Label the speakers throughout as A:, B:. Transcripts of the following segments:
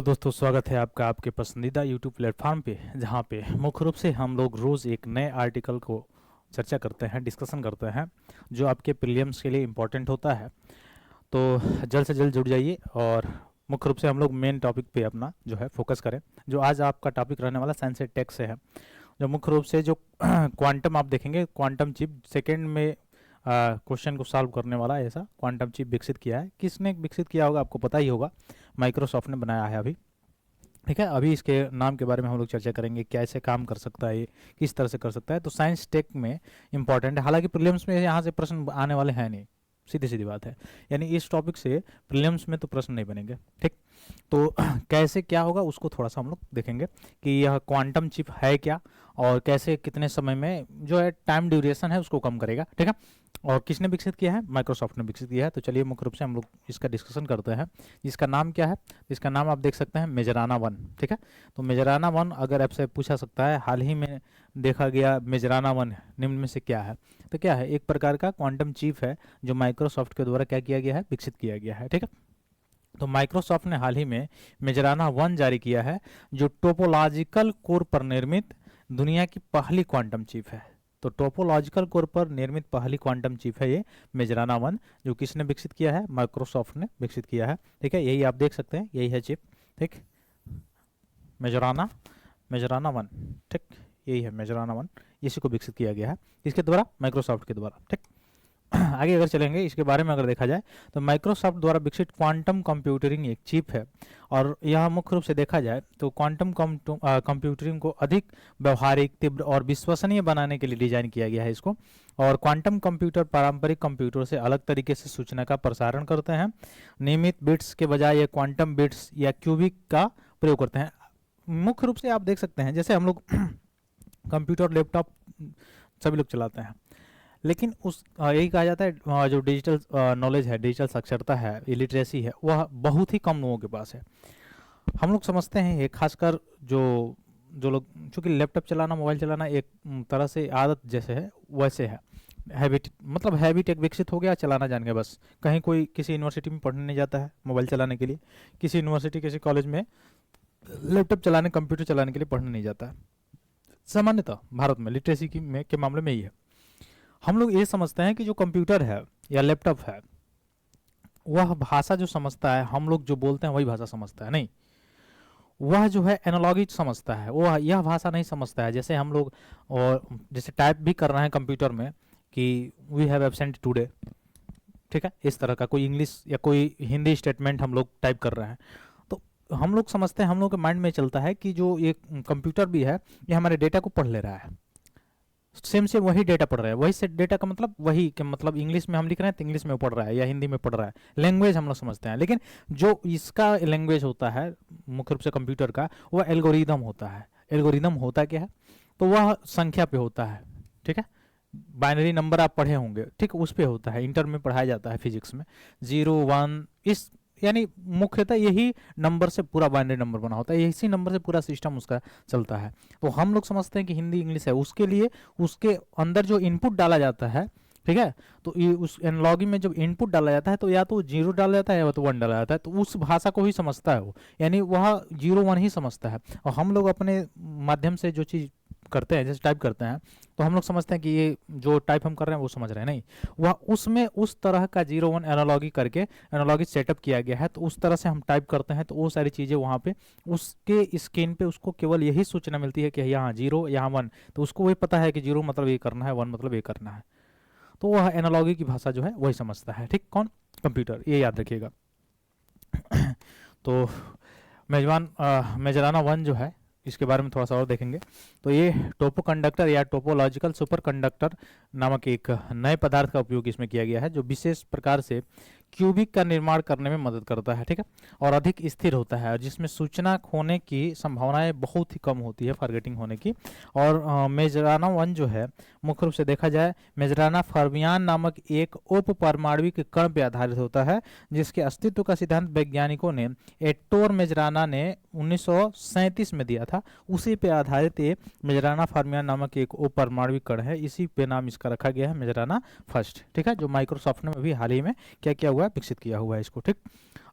A: दोस्तों, स्वागत है आपका आपके पसंदीदा यूट्यूब प्लेटफॉर्म पे, जहाँ पे मुख्य रूप से हम लोग रोज़ एक नए आर्टिकल को चर्चा करते हैं, डिस्कशन करते हैं, जो आपके प्रीलिम्स के लिए इम्पोर्टेंट होता है। तो जल्द से जल्द जुड़ जाइए और मुख्य रूप से हम लोग मेन टॉपिक पे अपना जो है फोकस करें। जो आज आपका टॉपिक रहने वाला साइंस एंड टेक से है, जो मुख्य रूप से जो क्वांटम आप देखेंगे, क्वांटम चिप सेकेंड में क्वेश्चन को सॉल्व करने वाला ऐसा क्वांटम चिप विकसित किया है। किसने विकसित किया होगा आपको पता ही होगा, माइक्रोसॉफ्ट ने बनाया है अभी। ठीक है, अभी इसके नाम के बारे में हम लोग चर्चा करेंगे, कैसे काम कर सकता है ये, किस तरह से कर सकता है। तो साइंस टेक में इंपॉर्टेंट है, हालांकि प्रीलिम्स में यहाँ से प्रश्न आने वाले हैं नहीं, सीधी सीधी बात है। यानी इस टॉपिक से प्रीलिम्स में तो प्रश्न नहीं बनेंगे। ठीक, तो कैसे क्या होगा उसको थोड़ा सा हम लोग देखेंगे कि यह क्वांटम चिप है क्या, और कैसे कितने समय में जो है टाइम ड्यूरेशन है उसको कम करेगा। ठीक है, और किसने विकसित किया है? माइक्रोसॉफ्ट ने विकसित किया है। तो चलिए मुख्य रूप से हम लोग इसका डिस्कशन करते हैं। इसका नाम क्या है? इसका नाम आप देख सकते हैं, मेजराना वन। ठीक है, तो मेजराना वन अगर आपसे पूछा सकता है हाल ही में देखा गया मेजराना वन निम्न में से क्या है, तो क्या है? एक प्रकार का क्वांटम चिप है जो माइक्रोसॉफ्ट के द्वारा क्या किया गया है? विकसित किया गया है। ठीक है, तो माइक्रोसॉफ्ट ने हाल ही में मेजराना वन जारी किया है, जो टोपोलॉजिकल कोर पर निर्मित दुनिया की पहली क्वांटम चिप है। तो टोपोलॉजिकल कोर पर निर्मित पहली क्वांटम चिप है ये मेजराना वन, जो किसने विकसित किया है? माइक्रोसॉफ्ट ने विकसित किया है। ठीक है, यही आप देख सकते हैं, यही है चिप। ठीक, मेजराना मेजराना वन। ठीक, यही है मेजराना वन, इसी को विकसित किया गया है, इसके द्वारा, माइक्रोसॉफ्ट के द्वारा। ठीक, आगे अगर चलेंगे इसके बारे में अगर देखा जाए तो माइक्रोसॉफ्ट द्वारा विकसित क्वांटम कंप्यूटरिंग एक चिप है, और यह मुख्य रूप से देखा जाए तो क्वांटम कंप्यूटरिंग को अधिक व्यवहारिक, तीव्र और विश्वसनीय बनाने के लिए डिजाइन किया गया है इसको। और क्वांटम कंप्यूटर पारंपरिक कंप्यूटर से अलग तरीके से सूचना का प्रसारण करते हैं। नियमित बिट्स के बजाय ये क्वांटम बिट्स या क्यूबिक का प्रयोग करते हैं। मुख्य रूप से आप देख सकते हैं, जैसे हम लोग कंप्यूटर, लैपटॉप सभी लोग चलाते हैं, लेकिन उस यही कहा जाता है जो डिजिटल नॉलेज है, डिजिटल साक्षरता है, इलिटरेसी है, वह बहुत ही कम लोगों के पास है। हम लोग समझते हैं ये, खासकर जो जो लोग, चूँकि लैपटॉप चलाना, मोबाइल चलाना एक तरह से आदत जैसे है वैसे है, हैबिट, मतलब हैबिट एक विकसित हो गया, चलाना जान गया बस। कहीं कोई किसी यूनिवर्सिटी में पढ़ने नहीं जाता है मोबाइल चलाने के लिए, किसी यूनिवर्सिटी किसी कॉलेज में लैपटॉप चलाने, कंप्यूटर चलाने के लिए पढ़ने नहीं जाता है। सामान्यतः भारत में लिटरेसी के मामले में ही है। हम लोग ये समझते हैं कि जो कंप्यूटर है या लैपटॉप है, वह भाषा जो समझता है, हम लोग जो बोलते हैं वही भाषा समझता है, नहीं, वह जो है एनालॉगी समझता है, वह यह भाषा नहीं समझता है। जैसे हम लोग, और जैसे टाइप भी कर रहे हैं कंप्यूटर में कि वी हैव एब्सेंट टुडे, ठीक है, इस तरह का कोई इंग्लिश या कोई हिंदी स्टेटमेंट हम लोग टाइप कर रहे हैं, तो हम लोग समझते हैं, हम लोग के माइंड में चलता है कि जो ये कंप्यूटर भी है, ये हमारे डेटा को पढ़ ले रहा है, सेम से वही डेटा पढ़ रहा है। वही से डेटा का मतलब वही के मतलब इंग्लिश में हम लिख रहे हैं तो इंग्लिश में पढ़ रहा है, या हिंदी में पढ़ रहा है, लैंग्वेज हम लोग समझते हैं। लेकिन जो इसका लैंग्वेज होता है मुख्य रूप से कंप्यूटर का, वह एल्गोरिदम होता है। एल्गोरिदम होता क्या है? तो वह संख्या पे होता है। ठीक है, बाइनरी नंबर आप पढ़े होंगे, ठीक, उस पे होता है, इंटर में पढ़ाया जाता है फिजिक्स में, 0 1, इस यानी मुख्यतः यही नंबर से पूरा बाइनरी नंबर बना होता है, इसी नंबर से पूरा सिस्टम उसका चलता है। तो हम लोग समझते हैं कि हिंदी इंग्लिश है, उसके लिए उसके अंदर जो इनपुट डाला जाता है, ठीक है, तो ये उस एनालॉगी में जब इनपुट डाला जाता है तो या तो 0 डाला जाता है या तो 1 डाला जाता है, तो उस भाषा को ही समझता है वो, यानी वह 0 1 ही समझता है। और हम लोग अपने माध्यम से जो चीज़ करते हैं, जैसे टाइप करते हैं, तो हम लोग समझते हैं कि ये जो टाइप हम कर रहे हैं वो समझ रहे हैं, नहीं, वह उसमें उस तरह का 0 1 एनालॉगी करके एनालॉगी सेटअप किया गया है, तो उस तरह से हम टाइप करते हैं, तो वो सारी चीज़ें वहाँ पे उसके स्क्रीन पे उसको केवल यही सूचना मिलती है कि यहाँ 0 यहाँ 1, तो उसको वही पता है कि 0 मतलब ये करना है, 1 मतलब ये करना है, तो वह एनालॉगी की भाषा जो है वही समझता है। ठीक, कौन? कंप्यूटर, ये याद रखिएगा। तो मेजराना वन जो है, इसके बारे में थोड़ा सा और देखेंगे। तो ये टोपो कंडक्टर या टोपोलॉजिकल सुपर कंडक्टर नामक एक नए पदार्थ का उपयोग इसमें किया गया है, जो विशेष प्रकार से क्यूबिक का निर्माण करने में मदद करता है। ठीक है, और अधिक स्थिर होता है, और जिसमें सूचना खोने की संभावनाएं बहुत ही कम होती है, फॉरगेटिंग होने की। और मेजराना वन जो है, मुख्य रूप से देखा जाए, मेजराना फर्मियान नामक एक उप परमाणविक कण पर आधारित होता है, जिसके अस्तित्व का सिद्धांत वैज्ञानिकों ने एट्टोर मेजराना ने 1937 में दिया था। उसी पे आधारित ये मेजराना फर्मियान नामक एक उप परमाणविक कण है, इसी पे नाम इसका रखा गया है, मेजराना फर्स्ट। ठीक है, जो माइक्रोसॉफ्ट ने अभी हाल ही में क्या किया हुआ हुआ है, विकसित किया हुआ है इसको। ठीक,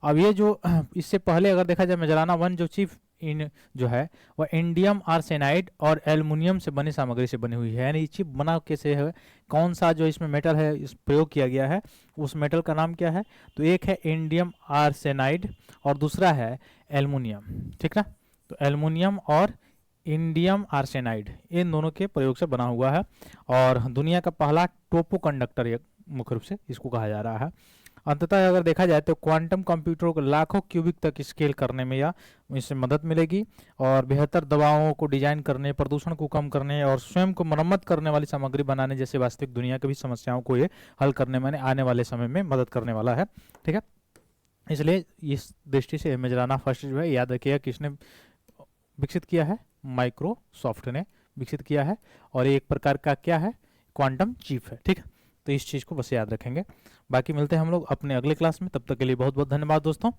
A: अब ये जो इससे पहले अगर देखा जाए मेजराना 1 जो चीफ इन जो है वह इंडियम आर्सेनाइड और एल्युमिनियम से बनी सामग्री से बनी हुई है। यानी चिप बना कैसे है, कौन सा जो इसमें मेटल है इस प्रयोग किया गया है, उस मेटल का नाम क्या है, तो एक है इंडियम आर्सेनाइड और दूसरा है एल्युमिनियम। ठीक ना, तो एल्युमिनियम और इंडियम आर्सेनाइड इन दोनों के प्रयोग से बना हुआ है और दुनिया का पहला टोपो कंडक्टर ये मुख्य रूप से इसको कहा जा रहा है। अंततः अगर देखा जाए तो क्वांटम कंप्यूटरों को लाखों क्यूबिक तक स्केल करने में या इससे मदद मिलेगी और बेहतर दवाओं को डिजाइन करने, प्रदूषण को कम करने और स्वयं को मरम्मत करने वाली सामग्री बनाने जैसे वास्तविक दुनिया की भी समस्याओं को ये हल करने में आने वाले समय में मदद करने वाला है। ठीक है, इसलिए इस दृष्टि से मेजराना फर्स्ट जो है याद रखिएगा किसने विकसित किया है, माइक्रोसॉफ्ट ने विकसित किया है और एक प्रकार का क्या है, क्वांटम चिप है। ठीक है, तो इस चीज़ को बस याद रखेंगे। बाकी मिलते हैं हम लोग अपने अगले क्लास में, तब तक के लिए बहुत बहुत धन्यवाद दोस्तों,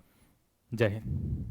A: जय हिंद।